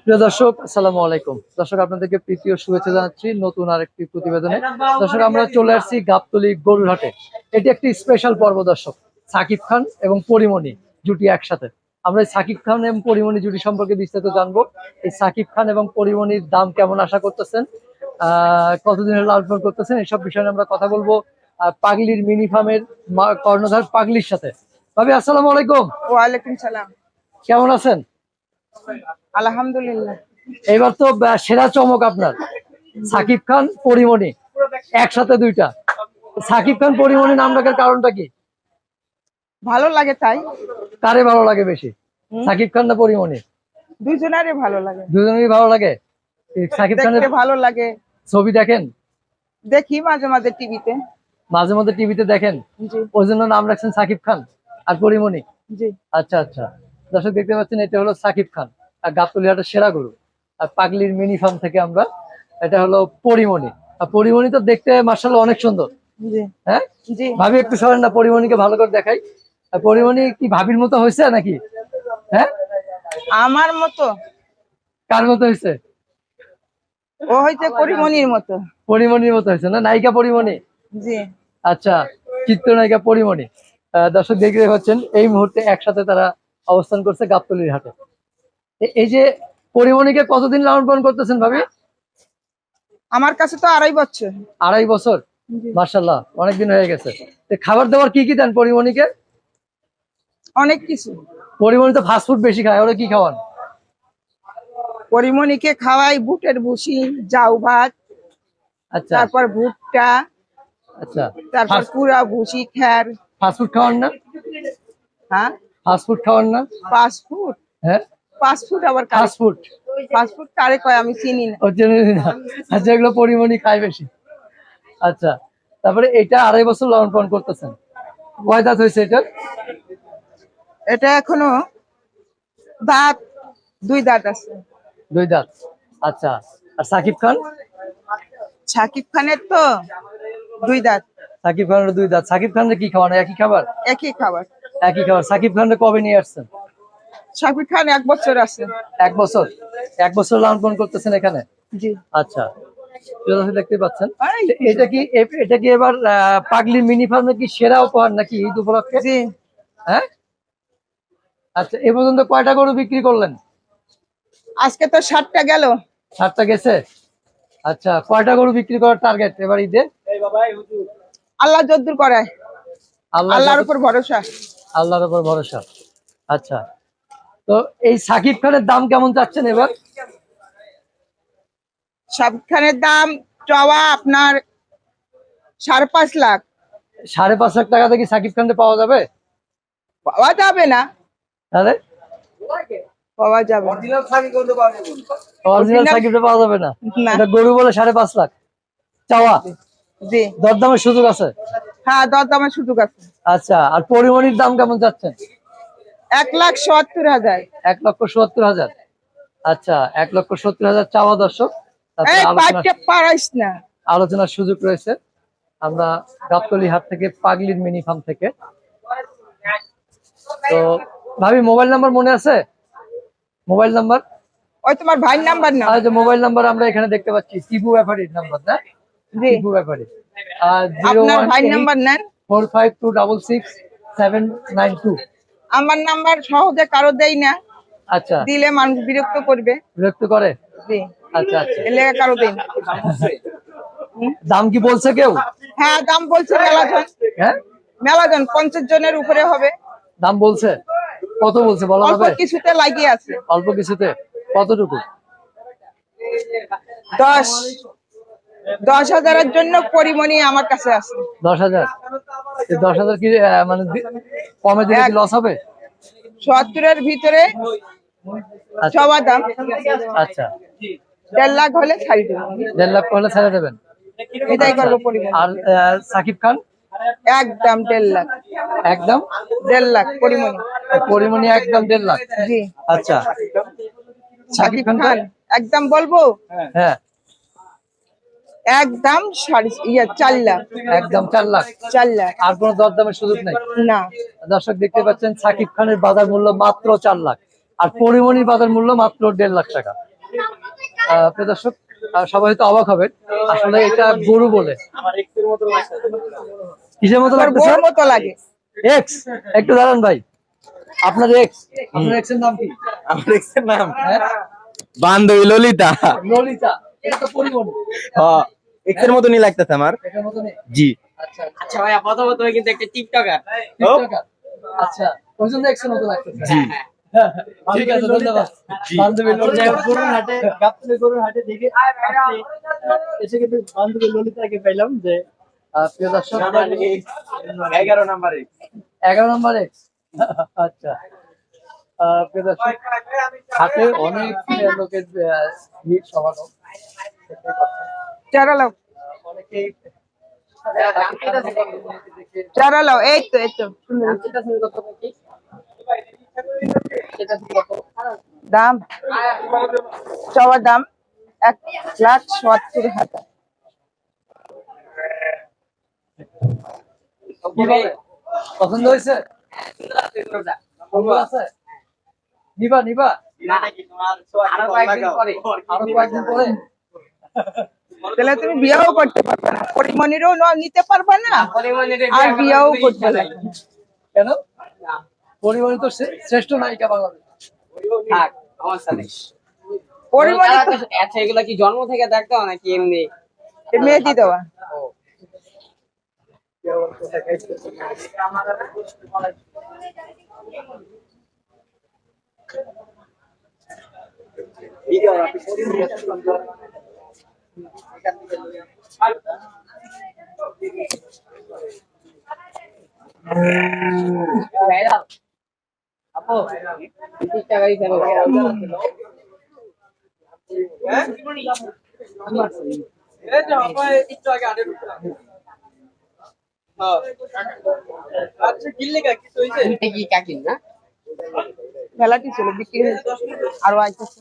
প্রিয় দর্শক, আসসালামু আলাইকুম। দর্শক, আপনাদেরকে প্রীতি ও শুভেচ্ছা জানাচ্ছি নতুন আরেকটি প্রতিবেদনে। দর্শক, আমরা চলে আসছি গাবতলী গরুর হাটে। এটি একটি স্পেশাল পর্ব দর্শক। সাকিব খান এবং পরিমণি জুটি একসাথে। আমরা এই সাকিব খান এবং পরিমণি জুটি সম্পর্কে বিস্তারিত জানবো। এই সাকিব খান এবং পরিমণির দাম কেমন আশা করতেছেন, কতদিনের লালন পালন করতেছেন, এসব বিষয়ে আমরা কথা বলবো পাগলির মিনি ফার্মের কর্ণধার পাগলির সাথে। ভাবি, আসসালামু আলাইকুম। ওয়ালাইকুম সালাম। কেমন আছেন? আলহামদুলিল্লাহ। এবার তো সেরা চমক আপনার, সাকিব খান পরিমণি একসাথে দুইটা। সাকিব খান পরিমণি নাম রাখার কারণটা কি? ভালো লাগে তাই। কারে ভালো লাগে বেশি, সাকিব খান না পরিমণি? দুইজনেরই ভালো লাগে। দুজনেরই ভালো লাগে। সাকিব খানের দেখতে ভালো লাগে। ছবি দেখেন? দেখি মাঝে মাঝে টিভিতে। মাঝে মধ্যে টিভিতে দেখেন? জি ওই জন্য নাম রাখছেন সাকিব খান আর পরিমণি। জি। আচ্ছা আচ্ছা। দর্শক, দেখতে পাচ্ছেন এটা হলো সাকিব খান আর গাবতলী হাটের সেরা গরু। আর পাগলির মিনি ফার্ম থেকে আমরা, এটা হলো পরিমণি। আর পরিমণি তো দেখতে মার্শাল্লাহ অনেক সুন্দর। জি হ্যাঁ জি। ভাবি, একটু সরেন না, পরিমণিকে ভালো করে দেখাই। আর পরিমণি কি ভাবির মতো হয়েছে নাকি? হ্যাঁ, আমার মতো। কার মতো হয়েছে? ও হইতে পরিমণির মতো। পরিমণির মতো হয়েছে না? নায়িকা পরিমণি। জি। আচ্ছা, চিত্রনায়িকা পরিমণি। দর্শক, দেখতে পাচ্ছেন এই মুহূর্তে একসাথে তারা অবস্থান করছে গাবতলীর হাটে। এই যে পরিমণিকে কতদিন লালন পালন করতেছেন ভাবি? আমার কাছে তো 2.5 বছর। 2.5 বছর। জি। মার্শাল্লাহ, অনেকদিন হয়ে গেছে। খাবার দাবার কি কি দেন পরিমণিকে? অনেক কিছু। পরিমণি তো ফাস্টফুড বেশি খায়, ওরা কি খাওয়ান? পরিমণিকে খাওয়াই বুটের ভুসি, জাউ ভাত, আচ্ছা তারপর ভুট্টা, আচ্ছা। তারপর পুরা ভুসি খ্যার। ফাস্টফুড খাওয়ান না? হ্যাঁ, ফাস্টফুড খাওয়ান না? ফাস্টফুড। হ্যাঁ, ফাস্টফুড আবার ফাস্টফুড। ফাস্টফুড কারে কয় আমি চিনি না। ওর জন্য না। আচ্ছা, এগুলো পরিমণি খায় বেশি। আচ্ছা, তারপরে এটা 2.5 বছর লালন পালন করতেছেন। কয় দাঁত হয়েছে এটা? এটা এখনো দাঁত 2 দাঁত আছে। 2 দাঁত। আচ্ছা। আর সাকিব খান? সাকিব খানের তো 2 দাঁত। সাকিব খানের 2 দাঁত। সাকিব খানের কি খাওয়ানো? একই খাবার? একই খাবার। একই খাবার। সাকিব খানের কবে নিয়ে আসছেন? সাকিব খান 1 বছর আছে। 1 বছর। 1 বছর লালন পালন করতেছেন এখানে। জি। আচ্ছা, দেখতে পাচ্ছেন। এটা কি এবার পাগলি মিনি ফার্মের কি সেরা উপহার নাকি ঈদ উপলক্ষে? জি। হ্যাঁ। আচ্ছা, এ পর্যন্ত কয়টা গরু বিক্রি করলেন? আজকে তো 60টা গেল। 7টা গেছে। আচ্ছা, কয়টা গরু বিক্রি করার টার্গেট এবার ঈদে? আল্লাহ যদ্দুর করে। আল্লাহর উপর ভরসা। আল্লাহর উপর ভরসা। আচ্ছা, তো এই সাকিব খানের দাম কেমন চাচ্ছেন এবার? সাকিব খানের দাম চাওয়া আপনার 5.5 লাখ। 5.5 লাখ টাকাতে কি সাকিব খানকে পাওয়া যাবে? পাওয়া যাবে না। তাহলে পাওয়া যাবে না। অরিজিনাল সাকিবটা পাওয়া যাবে না? না। এটা গরু বলে 5.5 লাখ চাওয়া। জি। দরদামের সুযোগ আছে? হ্যাঁ, দরদামের সুযোগ আছে। আচ্ছা, আর পরিমণির দাম কেমন যাচ্ছেন? 1,70,000। 1,70,000। আচ্ছা, 1,70,000 চাওয়া দর্শক। তারপরে এই পাঁচটা পারাইস না। আলোচনার সুযোগ রয়েছে। আমরা গাবতলী হাট থেকে, পাগলির মিনি ফার্ম থেকে। তো ভাবি, মোবাইল নাম্বার মনে আছে? Mobile number? ওই তোমার ভাইয়ের নাম্বার না? আর যে মোবাইল নাম্বার আমরা এখানে দেখতে পাচ্ছি, টিপু ব্যাপারীর নাম্বার না? জি। টিপু ব্যাপারী। আপনার ভাইয়ের নাম্বার নেন। 052666792। আমার নাম্বার সহজে কারো দেই না। আচ্ছা। দিলে মানুষ বিরক্ত করবে। বিরক্ত করে? জি। আচ্ছা আচ্ছা। এর লেগে কারো দেই না। দাম কি বলছে কেউ? হ্যাঁ, দাম বলছে মেলাজন। হ্যাঁ, মেলাজন 50 জনের উপরে হবে। দাম বলছে? কত বলছে বলা অল্প যাবে? কিছুতে লাগিয়ে আছে। অল্প কিছুতে কতটুকু? 10,000-এর জন্য পরিমণি আমার কাছে আছে। 10,000? 10,000 কি মানে কমে দিলে কি লস হবে? 70-এর ভিতরে সবার দাম। আচ্ছা, 1.5 লাখ হলে ছাড়ি দেব। 1.5 লাখ হলে ছেড়ে দেবেন? এটাই করবো পরিমণি। আর সাকিব খান? একদম 1.5 লাখ। একদম 1.5 লাখ পরিমণি। পরিমণি একদম 1.5 লাখ। জি। আচ্ছা, সাকিব খান একদম বলবো? হ্যাঁ, একদম 4 লাখ। একদম 4 লাখ। 4 লাখ। আর কোনো দরদামের সুযোগ নেই? না। দর্শক, দেখতে পাচ্ছেন সাকিব খানের বাজার মূল্য মাত্র 4 লাখ আর পরিমণির বাজার মূল্য মাত্র 1.5 লাখ টাকা। প্রিয় দর্শক, সবাই হয়তো অবাক হবেন, আসলে এটা গরু বলে। কিসের মতো তোর লাগতেছে? বোর মতো লাগে। এক্স, একটু দাঁড়ান ভাই, আপনার এক্স, আপনার এক্স এর নাম কি? আমার এক্সের নাম হ্যাঁ? বান্ধবী ললিতা। ললিতা, এটা তো পরিমণি। হ্যাঁ, এক্সের মতনই লাগতেছে আমার। এটার মতনই? জি। আচ্ছা আচ্ছা। আচ্ছা ভাইয়া প্রথমত কিন্তু একটা টিকটকার। টিকটকার। আচ্ছা, ওই জন্য এক্স এর মতো লাগতেছে। জি। ঠিক আছে, ধন্যবাদ। বান্ধবী ললিতা। গরুর হাটে গাবতলী গরুর হাটে দেখে এসে কিন্তু বান্ধবী ললিতাকে পেলাম যে প্রিয় দর্শক, 11 নম্বরে। 11 নম্বর এক্স। আচ্ছা, প্রিয় দর্শক, হাতে অনেক লোকের ভিড় সমাগম দেখতে পাচ্ছেন। চারা লাও, অনেকেই চারা লাও, এই তো এই তো। দাম চাওয়া দাম 1,70,000। কি বলে? পছন্দ হয়েছে? পছন্দ আছে? নিবা নিবা? আরো কয়েকদিন পরে। আরো কয়েকদিন পরে? তাহলে তুমি বিয়েও করতে পারবে না, পরিমণিরও নিতে পারবে না, আর বিয়েও করতে পারবে না। কেন? পরিমণি তো শ্রেষ্ঠ নায়িকা বাংলাদেশ। থাক, সমস্যা নেই। পরিমণি তো আচ্ছা এগুলা কি জন্ম থেকে দেখতো নাকি এমনি? মেহেদি দেওয়া। ভাইয়া, আপু 30 টাকাই দেবো। এটা কি কাকিন না? মেলাটি ছিল, বিক্রি হয়েছে, আরো আইতেছে।